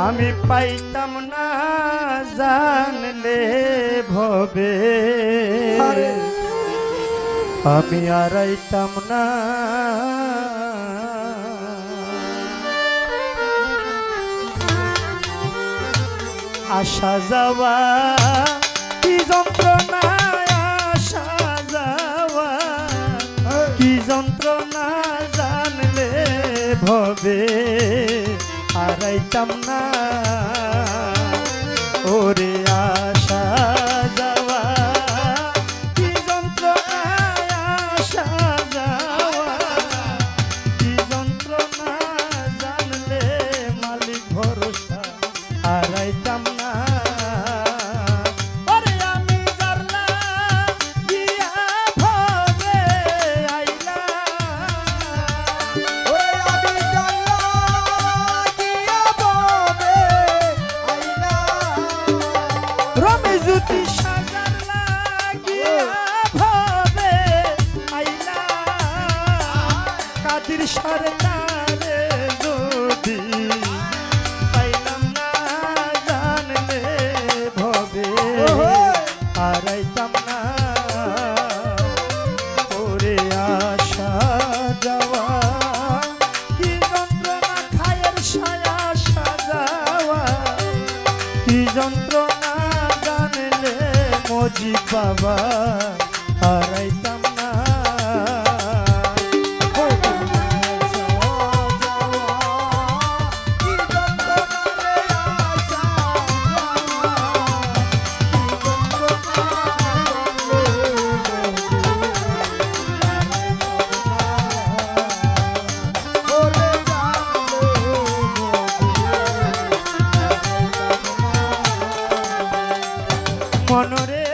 আমি পাইতাম না জানলে ভবে আমি আরাইতাম না আসা যাওয়া কি যন্ত্রণা আসা যাওয়া কি যন্ত্রণা জানলে ভবে আরাইতাম না ওরে আসা যাওয়া কি যন্ত্রণা আসা যাওয়া কি যন্ত্রণা জানলে মালিক ভরসা আরাইতাম না ওরে আমি জানলা গিয়া ভবে আইলা ওরে আমি জানলা গিয়া ভবে আইলা রমে জ্যোতি সাজার লাগিয়া ভবে আইলা কাদির সরকারে যদি পাইলাম না জানলে ভবে আরাইতাম না ওরে আসা যাওয়া কি যন্ত্রণা খায়ের সায়া সাজাওয়া কি যন্ত্রণা জানলে মজিদ বাবা হারাইতাম না মনরে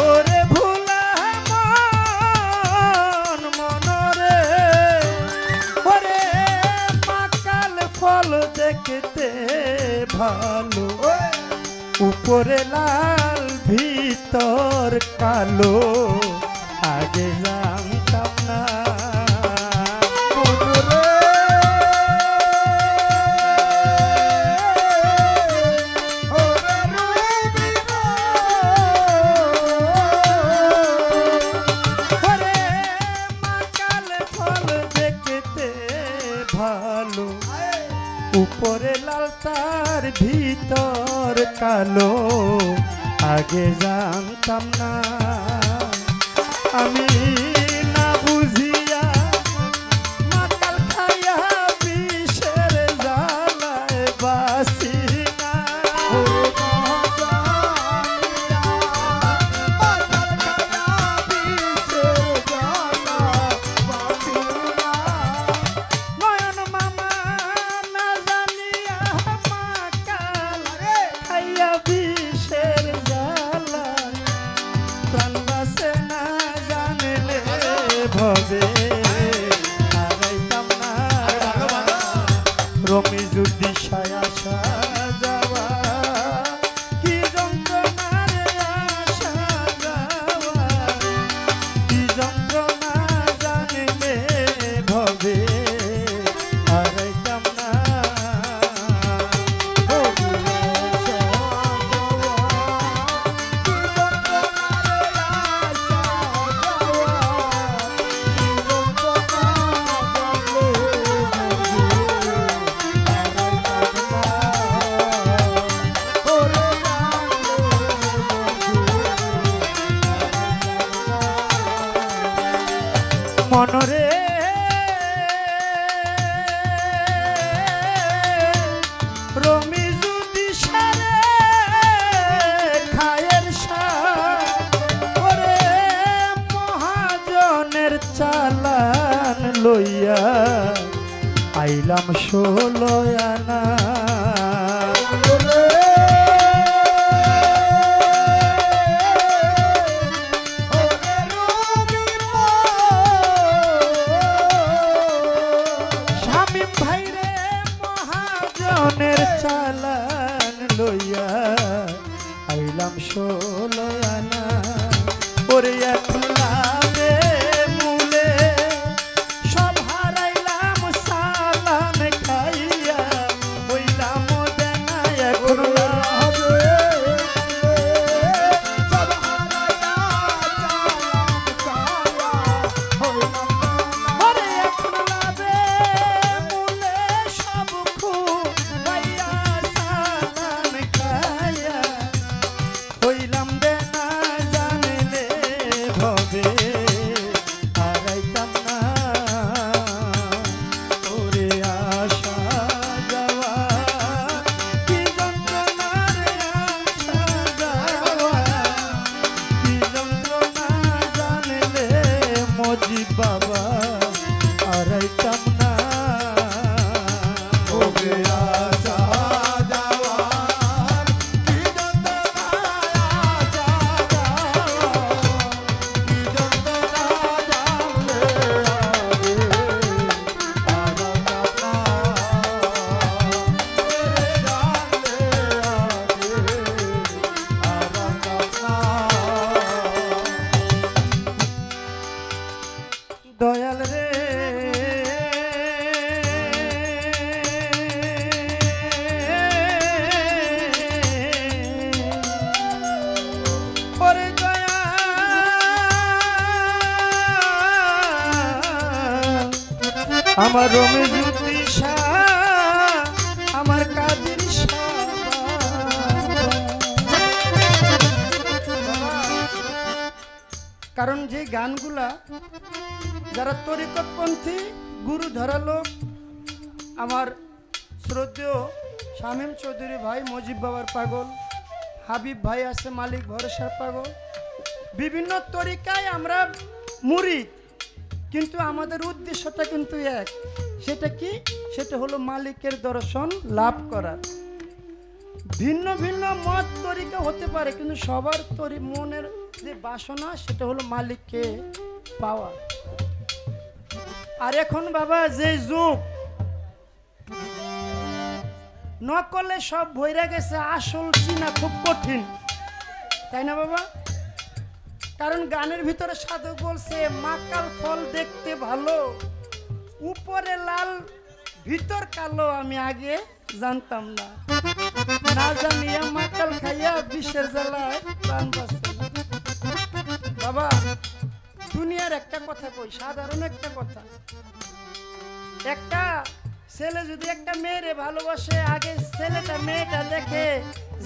ওরে ভুলা মন মনরে ওরে মাকাল ফল দেখতে ভালো উপরে লাল ভিতর কালো আগে জানতাম না ভালো উপরে লাল তার ভিতর কালো আগে জানতাম না আমি না বুঝিয়া মাতাল খাইয়া বিষের জ্বালায় বাসি না ভবে হারাইতাম না রমি যদি সায়া সাজাওয়া কি যন্ত্রণার আসা যাওয়া কি যন্ত্রণা জানলে ভবে হারাইতাম না মনরে রমি যদি সারে খায়ের ওরে মহাজনের চালান লইয়া আইলাম 16 আনা চালান লইয়া আইলাম 16 আনা ওরে এখন লাভে আমার রমিজুদ্দিন শাহ, আমার কাদের শাহ বাবা। কারণ যে গানগুলা যারা তরিকতপন্থী গুরু ধরালো, আমার শ্রদ্ধেয় শামীম চৌধুরী ভাই মজিব বাবার পাগল, হাবিব ভাই আছে মালিক ভরসার পাগল, বিভিন্ন তরিকায় আমরা মুরিদ, কিন্তু আমাদের উদ্দেশ্যটা কিন্তু এক। সেটা কি? সেটা হলো মালিকের দর্শন লাভ করা। ভিন্ন ভিন্ন মত তরিকা হতে পারে, কিন্তু সবার মনের যে বাসনা সেটা হলো মালিককে পাওয়া। আর এখন বাবা যে যুগ, নকলে সব ভইরা গেছে, আসল চিনা খুব কঠিন, তাই না বাবা? কারণ গানের ভিতরে সাধক বলছে মাকাল ফল দেখতে ভালো, উপরে লাল ভিতর কালো, আমি আগে জানতাম না, না জানিয়া মাকাল খাইয়া বিষের জ্বালায় প্রাণ বাঁচে। বাবা দুনিয়ার একটা কথা কই, সাধারণ একটা কথা, একটা ছেলে যদি একটা মেয়েরে ভালোবাসে, আগে ছেলেটা মেয়েটা দেখে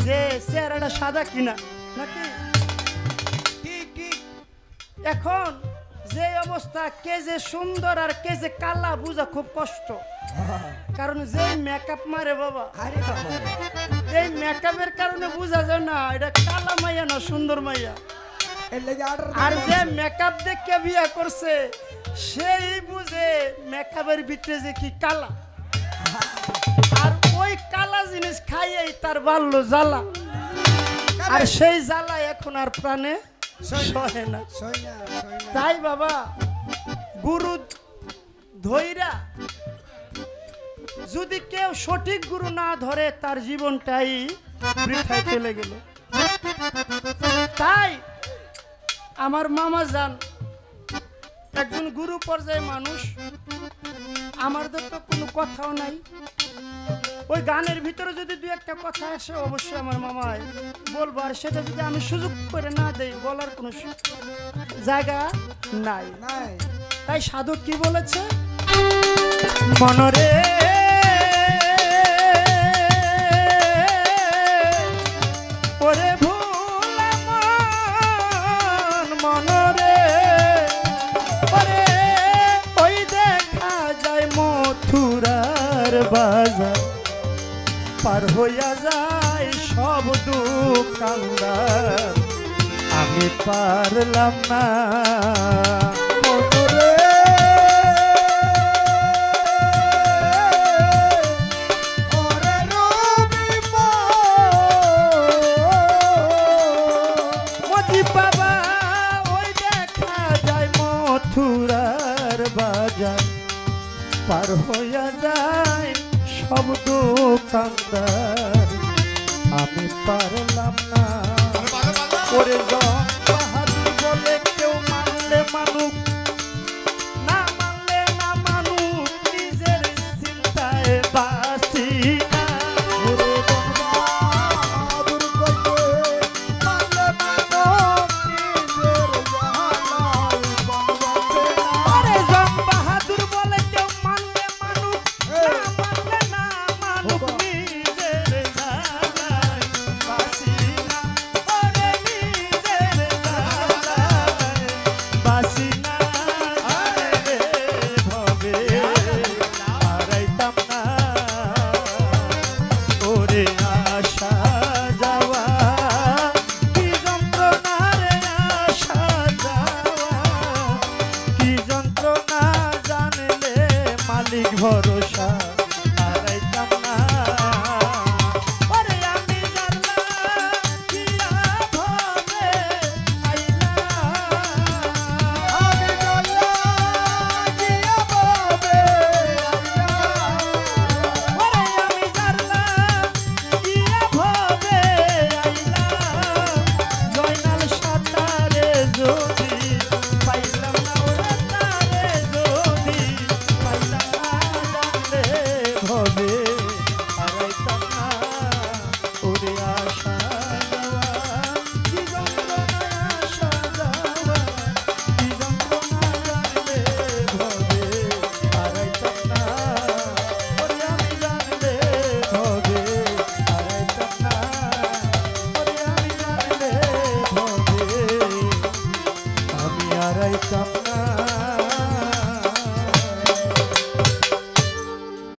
যে চেহারাটা সাদা কিনা, নাকি? এখন যে অবস্থা, কে যে সুন্দর আর কে যে কালা বুঝা খুব কষ্ট। কারণ যে মেকআপ মারে বাবা, এই মেকআপের কারণে বুঝা যায় না এটা কালা মাইয়া না সুন্দর মাইয়া। আর যে মেকআপ দেখে বিয়ে করছে সেই বুঝে মেকআপের ভিতরে যে কি কালা, আর ওই কালা জিনিস খাইয়েই তার বাল্য জ্বালা, আর সেই জ্বালা এখন আর প্রাণে সহে না। তাই বাবা গুরু ধৈরা যদি কেউ সঠিক গুরু না ধরে, তার জীবনটাই বৃথায় চলে গেল। তাই আমার মামা যান একজন গুরু পর্যায়ে মানুষ, আমাদের তো কোনো কথাও নাই, ওই গানের ভিতরে যদি দু একটা কথা আসে অবশ্যই আমার মামায় বলবো, আর সেটা যদি আমি সুযোগ করে না দেই বলার কোনো জায়গা নাই। তাই সাধক কি বলেছে, মনরে ওরে ভোলা মন, মনরে ওরে ওই দেখা যায় মথুরার বাজার, পার হইয়া যায় সব দোকানদার, আমি পারলাম না মনরে ওরে রবি মজি বাবা, ওই দেখা যায় মথুরার বাজার, পার হইয়া যায় সব দোকানদার, আমি পারলাম না। ওরে বাহাদুর বলে কেউ মানলে মানুক, না মানলে না মানুক, নিজের চিন্তায় বাঁচি না। ওরে বাহাদুর কইতে মানলে মানুষ নিজের জাহানায় বাঁচে না। আরে বাহাদুর বলে কেউ মানলে মানুক, না মানলে না মানুক, নিজের জানায় বাঁচি না। ওরে নিজের হারাইতাম না